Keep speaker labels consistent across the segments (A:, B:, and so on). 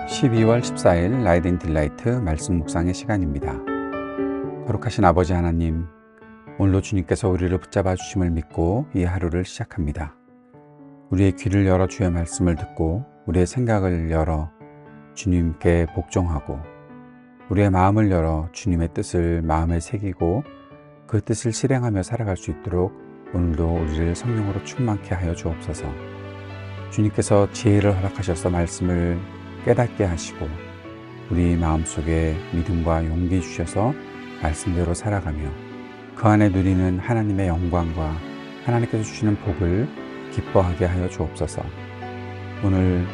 A: 12월 14일 라이드 딜라이트 말씀 묵상의 시간입니다. 거룩하신 아버지 하나님, 오늘도 주님께서 우리를 붙잡아 주심을 믿고 이 하루를 시작합니다. 우리의 귀를 열어 주의 말씀을 듣고 우리의 생각을 열어 주님께 복종하고 우리의 마음을 열어 주님의 뜻을 마음에 새기고 그 뜻을 실행하며 살아갈 수 있도록 오늘도 우리를 성령으로 충만케 하여 주옵소서. 주님께서 지혜를 허락하셔서 말씀을 깨닫게 하시고 우리 마음속에 믿음과 용기 주셔서 말씀대로 살아가며 그 안에 누리는 하나님의 영광과 하나님께서 주시는 복을 기뻐하게 하여 주옵소서. 오늘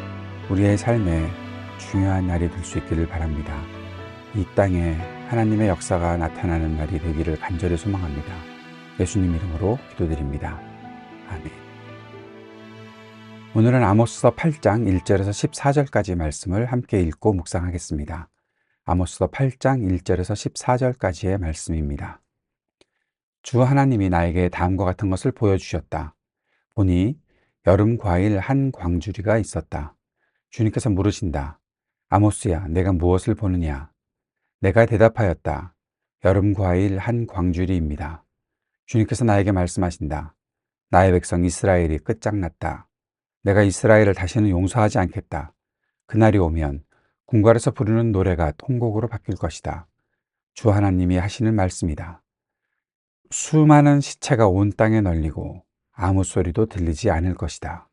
A: 우리의 삶에 중요한 날이 될 수 있기를 바랍니다. 이 땅에 하나님의 역사가 나타나는 날이 되기를 간절히 소망합니다. 예수님 이름으로 기도드립니다. 아멘. 오늘은 아모스서 8장 1절에서 14절까지 말씀을 함께 읽고 묵상하겠습니다. 아모스서 8장 1절에서 14절까지의 말씀입니다. 주 하나님이 나에게 다음과 같은 것을 보여주셨다. 보니 여름 과일 한 광주리가 있었다. 주님께서 물으신다. 아모스야, 내가 무엇을 보느냐? 내가 대답하였다. 여름 과일 한 광주리입니다. 주님께서 나에게 말씀하신다. 나의 백성 이스라엘이 끝장났다. 내가 이스라엘을 다시는 용서하지 않겠다. 그날이 오면 궁궐에서 부르는 노래가 통곡으로 바뀔 것이다. 주 하나님이 하시는 말씀이다. 수많은 시체가 온 땅에 널리고 아무 소리도 들리지 않을 것이다.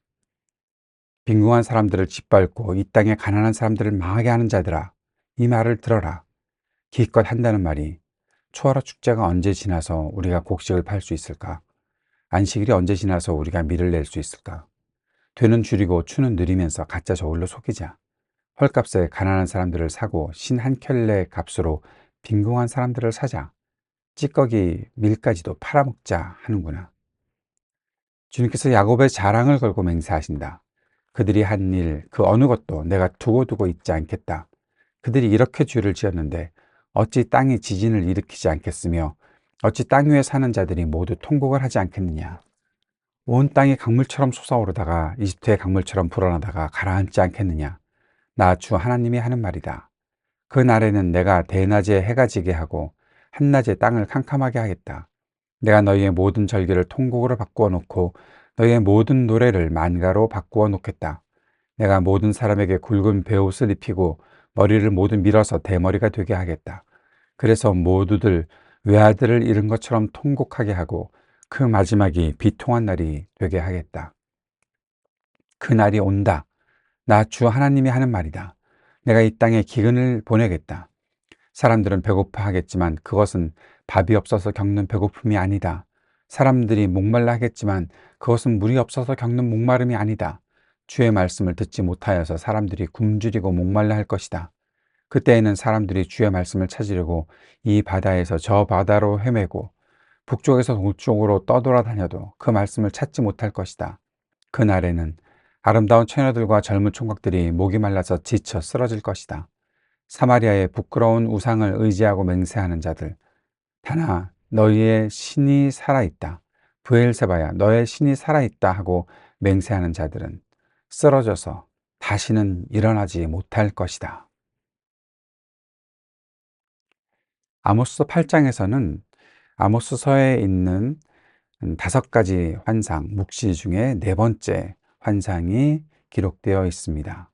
A: 빈궁한 사람들을 짓밟고 이 땅에 가난한 사람들을 망하게 하는 자들아, 이 말을 들어라. 기껏 한다는 말이 초하루 축제가 언제 지나서 우리가 곡식을 팔 수 있을까? 안식일이 언제 지나서 우리가 밀을 낼 수 있을까? 되는 줄이고 추는 느리면서 가짜 저울로 속이자. 헐값에 가난한 사람들을 사고 신 한 켤레 값으로 빈궁한 사람들을 사자. 찌꺼기 밀까지도 팔아먹자 하는구나. 주님께서 야곱의 자랑을 걸고 맹세하신다. 그들이 한 일 그 어느 것도 내가 두고두고 있지 않겠다. 그들이 이렇게 죄를 지었는데 어찌 땅이 지진을 일으키지 않겠으며 어찌 땅 위에 사는 자들이 모두 통곡을 하지 않겠느냐. 온 땅이 강물처럼 솟아오르다가 이집트의 강물처럼 불어나다가 가라앉지 않겠느냐. 나 주 하나님이 하는 말이다. 그 날에는 내가 대낮에 해가 지게 하고 한낮에 땅을 캄캄하게 하겠다. 내가 너희의 모든 절기를 통곡으로 바꾸어 놓고 너희의 모든 노래를 만가로 바꾸어 놓겠다. 내가 모든 사람에게 굵은 베옷을 입히고 머리를 모두 밀어서 대머리가 되게 하겠다. 그래서 모두들 외아들을 잃은 것처럼 통곡하게 하고 그 마지막이 비통한 날이 되게 하겠다. 그 날이 온다. 나 주 하나님이 하는 말이다. 내가 이 땅에 기근을 보내겠다. 사람들은 배고파하겠지만 그것은 밥이 없어서 겪는 배고픔이 아니다. 사람들이 목말라 하겠지만 그것은 물이 없어서 겪는 목마름이 아니다. 주의 말씀을 듣지 못하여서 사람들이 굶주리고 목말라 할 것이다. 그때에는 사람들이 주의 말씀을 찾으려고 이 바다에서 저 바다로 헤매고 북쪽에서 동쪽으로 떠돌아다녀도 그 말씀을 찾지 못할 것이다. 그 날에는 아름다운 처녀들과 젊은 총각들이 목이 말라서 지쳐 쓰러질 것이다. 사마리아의 부끄러운 우상을 의지하고 맹세하는 자들, 다나 너희의 신이 살아있다. 브엘세바야, 너의 신이 살아있다 하고 맹세하는 자들은 쓰러져서 다시는 일어나지 못할 것이다. 아모스 8장에서는 아모스서에 있는 5가지 환상, 묵시 중에 4번째 환상이 기록되어 있습니다.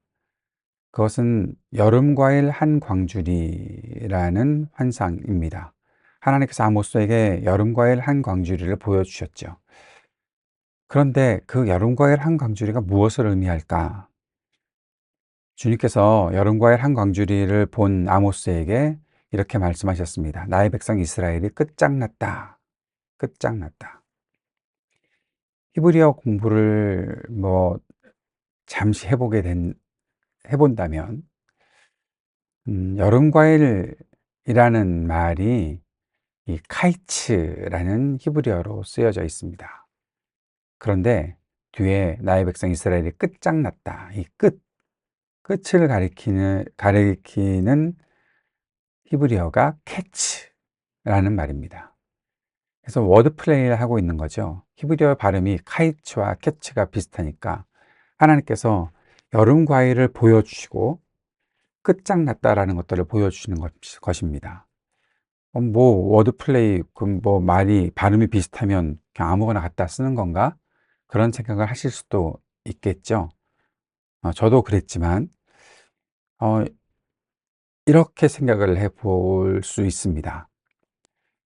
A: 그것은 여름과일 한 광주리라는 환상입니다. 하나님께서 아모스에게 여름과일 한 광주리를 보여주셨죠. 그런데 그 여름과일 한 광주리가 무엇을 의미할까? 주님께서 여름과일 한 광주리를 본 아모스에게 이렇게 말씀하셨습니다. 나의 백성 이스라엘이 끝장났다. 끝장났다. 히브리어 공부를 잠시 해본다면 여름과일이라는 말이 이 카이츠라는 히브리어로 쓰여져 있습니다. 그런데 뒤에 나의 백성 이스라엘이 끝장났다. 이 끝을 가리키는 히브리어가 캐치라는 말입니다. 그래서 워드 플레이를 하고 있는 거죠. 히브리어 발음이 카이츠와 캐치가 비슷하니까 하나님께서 여름 과일을 보여주시고 끝장났다라는 것들을 보여주시는 것입니다. 뭐 워드플레이, 뭐 말이 발음이 비슷하면 그냥 아무거나 갖다 쓰는 건가? 그런 생각을 하실 수도 있겠죠. 저도 그랬지만 어, 이렇게 생각을 해볼 수 있습니다.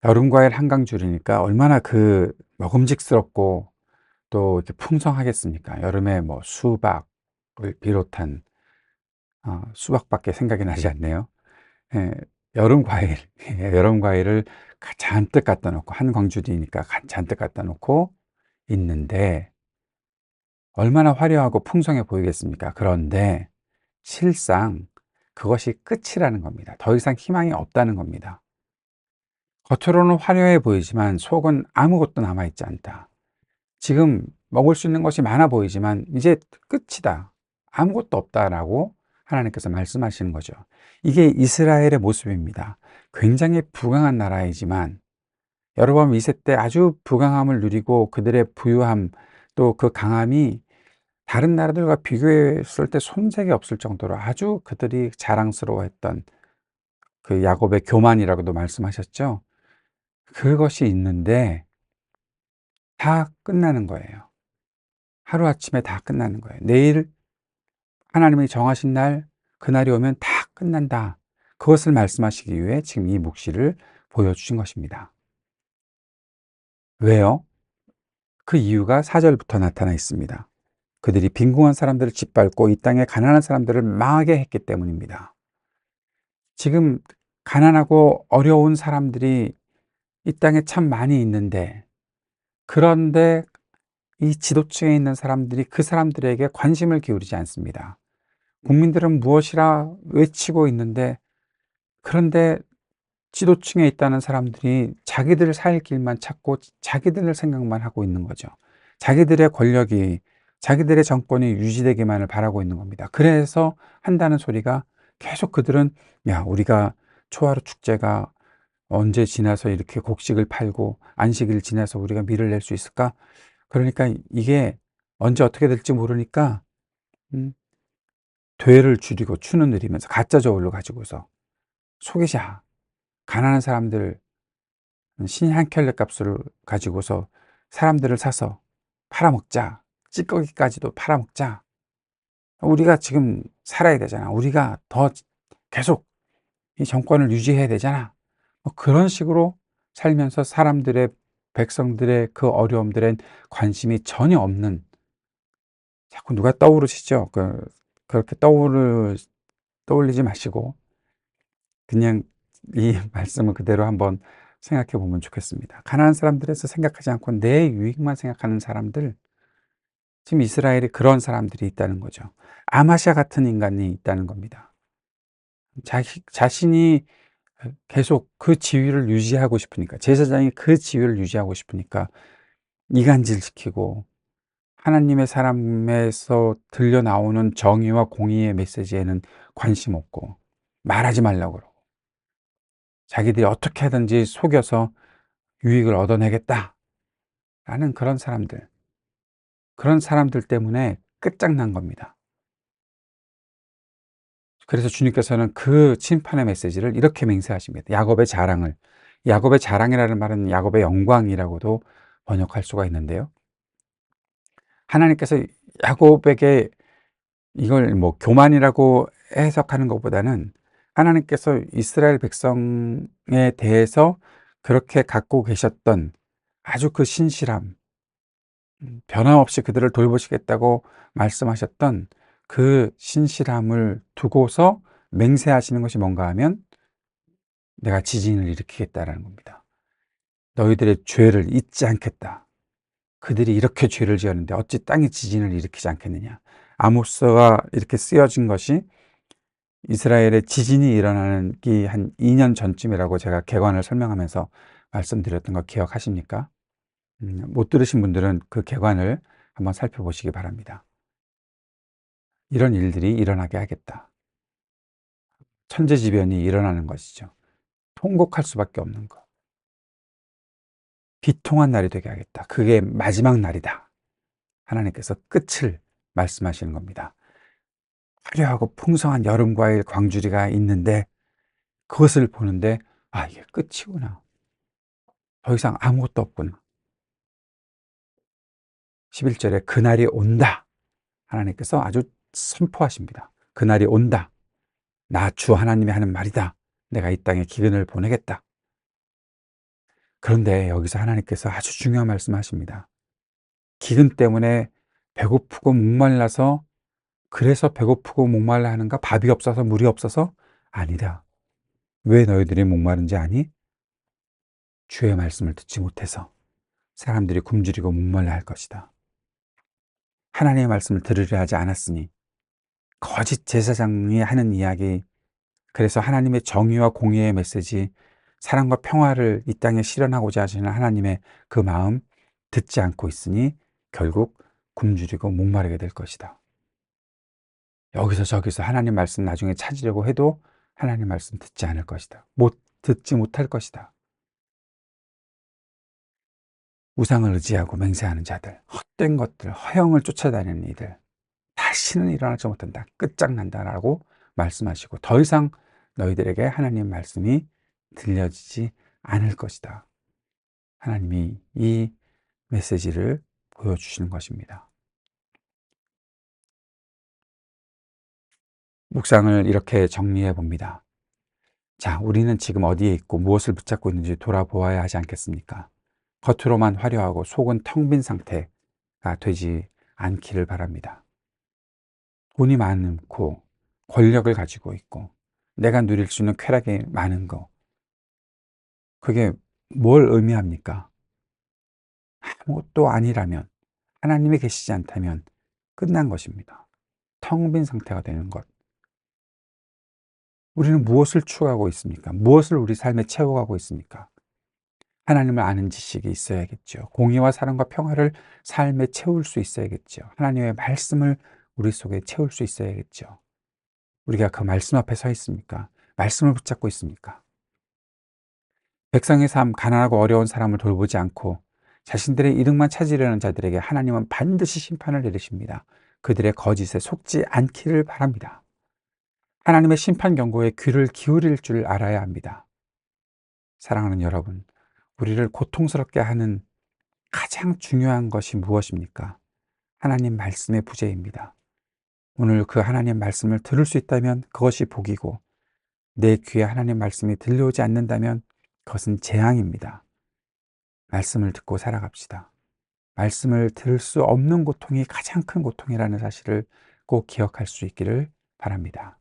A: 여름 과일 한강 줄이니까 얼마나 그 먹음직스럽고 또 이렇게 풍성하겠습니까? 여름에 뭐 수박을 비롯한 수박밖에 생각이 나지 않네요. 예, 여름 과일, 예, 여름 과일을 잔뜩 갖다 놓고 한 광주리니까 잔뜩 갖다 놓고 있는데 얼마나 화려하고 풍성해 보이겠습니까? 그런데 실상 그것이 끝이라는 겁니다. 더 이상 희망이 없다는 겁니다. 겉으로는 화려해 보이지만 속은 아무것도 남아있지 않다. 지금 먹을 수 있는 것이 많아 보이지만 이제 끝이다. 아무것도 없다라고 하나님께서 말씀하시는 거죠. 이게 이스라엘의 모습입니다. 굉장히 부강한 나라이지만 여로보암 2세 때 아주 부강함을 누리고 그들의 부유함 또 그 강함이 다른 나라들과 비교했을 때 손색이 없을 정도로 아주 그들이 자랑스러워했던 그 야곱의 교만이라고도 말씀하셨죠. 그것이 있는데 다 끝나는 거예요. 하루아침에 다 끝나는 거예요. 내일 하나님이 정하신 날, 그날이 오면 다 끝난다. 그것을 말씀하시기 위해 지금 이 묵시를 보여주신 것입니다. 왜요? 그 이유가 4절부터 나타나 있습니다. 그들이 빈궁한 사람들을 짓밟고 이 땅에 가난한 사람들을 망하게 했기 때문입니다. 지금 가난하고 어려운 사람들이 이 땅에 참 많이 있는데, 그런데 이 지도층에 있는 사람들이 그 사람들에게 관심을 기울이지 않습니다. 국민들은 무엇이라 외치고 있는데, 그런데 지도층에 있다는 사람들이 자기들 살 길만 찾고 자기들 생각만 하고 있는 거죠. 자기들의 권력이, 자기들의 정권이 유지되기만을 바라고 있는 겁니다. 그래서 한다는 소리가 계속 그들은, 야, 우리가 초하루 축제가 언제 지나서 이렇게 곡식을 팔고 안식일 지나서 우리가 밀을 낼 수 있을까? 그러니까 이게 언제 어떻게 될지 모르니까 음, 되를 줄이고 추는 느리면서 가짜 저울로 가지고서 속이자. 가난한 사람들 신 한 켤레 값을 가지고서 사람들을 사서 팔아먹자. 찌꺼기까지도 팔아먹자. 우리가 지금 살아야 되잖아. 우리가 더 계속 이 정권을 유지해야 되잖아. 뭐 그런 식으로 살면서 사람들의, 백성들의 그 어려움들엔 관심이 전혀 없는, 자꾸 누가 떠오르시죠? 그렇게 떠올리지 마시고 그냥 이 말씀을 그대로 한번 생각해 보면 좋겠습니다. 가난한 사람들에서 생각하지 않고 내 유익만 생각하는 사람들, 지금 이스라엘에 그런 사람들이 있다는 거죠. 아마샤 같은 인간이 있다는 겁니다. 자신이 계속 그 지위를 유지하고 싶으니까, 제사장이 그 지위를 유지하고 싶으니까 이간질시키고 하나님의 사람에서 들려 나오는 정의와 공의의 메시지에는 관심 없고 말하지 말라고 그러고 자기들이 어떻게 하든지 속여서 유익을 얻어내겠다라는 그런 사람들 때문에 끝장난 겁니다. 그래서 주님께서는 그 심판의 메시지를 이렇게 맹세하십니다. 야곱의 자랑이라는 말은 야곱의 영광이라고도 번역할 수가 있는데요. 하나님께서 야곱에게 이걸 뭐 교만이라고 해석하는 것보다는 하나님께서 이스라엘 백성에 대해서 그렇게 갖고 계셨던 아주 그 신실함, 변함없이 그들을 돌보시겠다고 말씀하셨던 그 신실함을 두고서 맹세하시는 것이 뭔가 하면 내가 지진을 일으키겠다라는 겁니다. 너희들의 죄를 잊지 않겠다. 그들이 이렇게 죄를 지었는데 어찌 땅이 지진을 일으키지 않겠느냐. 아모스가 이렇게 쓰여진 것이 이스라엘의 지진이 일어나는 한 2년 전쯤이라고 제가 개관을 설명하면서 말씀드렸던 거 기억하십니까? 못 들으신 분들은 그 개관을 한번 살펴보시기 바랍니다. 이런 일들이 일어나게 하겠다. 천재지변이 일어나는 것이죠. 통곡할 수밖에 없는 것. 비통한 날이 되게 하겠다. 그게 마지막 날이다. 하나님께서 끝을 말씀하시는 겁니다. 화려하고 풍성한 여름과일 광주리가 있는데 그것을 보는데 이게 끝이구나. 더 이상 아무것도 없구나. 11절에 그날이 온다. 하나님께서 아주 선포하십니다. 그날이 온다. 나 주 하나님이 하는 말이다. 내가 이 땅에 기근을 보내겠다. 그런데 여기서 하나님께서 아주 중요한 말씀하십니다. 기근 때문에 배고프고 목말라서, 그래서 배고프고 목말라 하는가? 밥이 없어서, 물이 없어서? 아니다. 왜 너희들이 목마른지 아니? 주의 말씀을 듣지 못해서 사람들이 굶주리고 목말라 할 것이다. 하나님의 말씀을 들으려 하지 않았으니, 거짓 제사장이 하는 이야기, 그래서 하나님의 정의와 공의의 메시지, 사랑과 평화를 이 땅에 실현하고자 하시는 하나님의 그 마음 듣지 않고 있으니 결국 굶주리고 목마르게 될 것이다. 여기서 저기서 하나님 말씀 나중에 찾으려고 해도 하나님 말씀 듣지 않을 것이다. 듣지 못할 것이다. 우상을 의지하고 맹세하는 자들, 헛된 것들, 허영을 쫓아다니는 이들, 다시는 일어나지 못한다. 끝장난다라고 말씀하시고, 더 이상 너희들에게 하나님 말씀이 들려지지 않을 것이다. 하나님이 이 메시지를 보여주시는 것입니다. 묵상을 이렇게 정리해 봅니다. 자, 우리는 지금 어디에 있고 무엇을 붙잡고 있는지 돌아보아야 하지 않겠습니까? 겉으로만 화려하고 속은 텅 빈 상태가 되지 않기를 바랍니다. 돈이 많고 권력을 가지고 있고 내가 누릴 수 있는 쾌락이 많은 거, 그게 뭘 의미합니까? 아무것도 아니라면, 하나님이 계시지 않다면 끝난 것입니다. 텅 빈 상태가 되는 것. 우리는 무엇을 추구하고 있습니까? 무엇을 우리 삶에 채워가고 있습니까? 하나님을 아는 지식이 있어야겠죠. 공의와 사랑과 평화를 삶에 채울 수 있어야겠죠. 하나님의 말씀을 우리 속에 채울 수 있어야겠죠. 우리가 그 말씀 앞에 서 있습니까? 말씀을 붙잡고 있습니까? 백성의 삶, 가난하고 어려운 사람을 돌보지 않고 자신들의 이득만 찾으려는 자들에게 하나님은 반드시 심판을 내리십니다. 그들의 거짓에 속지 않기를 바랍니다. 하나님의 심판 경고에 귀를 기울일 줄 알아야 합니다. 사랑하는 여러분, 우리를 고통스럽게 하는 가장 중요한 것이 무엇입니까? 하나님 말씀의 부재입니다. 오늘 그 하나님 말씀을 들을 수 있다면 그것이 복이고, 내 귀에 하나님 말씀이 들려오지 않는다면 그것은 재앙입니다. 말씀을 듣고 살아갑시다. 말씀을 들을 수 없는 고통이 가장 큰 고통이라는 사실을 꼭 기억할 수 있기를 바랍니다.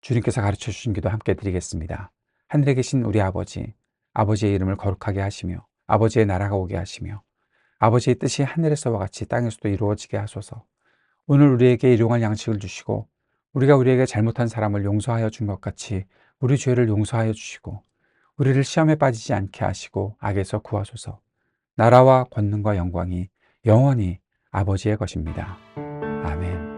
A: 주님께서 가르쳐 주신 기도 함께 드리겠습니다. 하늘에 계신 우리 아버지, 아버지의 이름을 거룩하게 하시며 아버지의 나라가 오게 하시며 아버지의 뜻이 하늘에서와 같이 땅에서도 이루어지게 하소서. 오늘 우리에게 일용할 양식을 주시고 우리가 우리에게 잘못한 사람을 용서하여 준 것 같이 우리 죄를 용서하여 주시고 우리를 시험에 빠지지 않게 하시고 악에서 구하소서. 나라와 권능과 영광이 영원히 아버지의 것입니다. 아멘.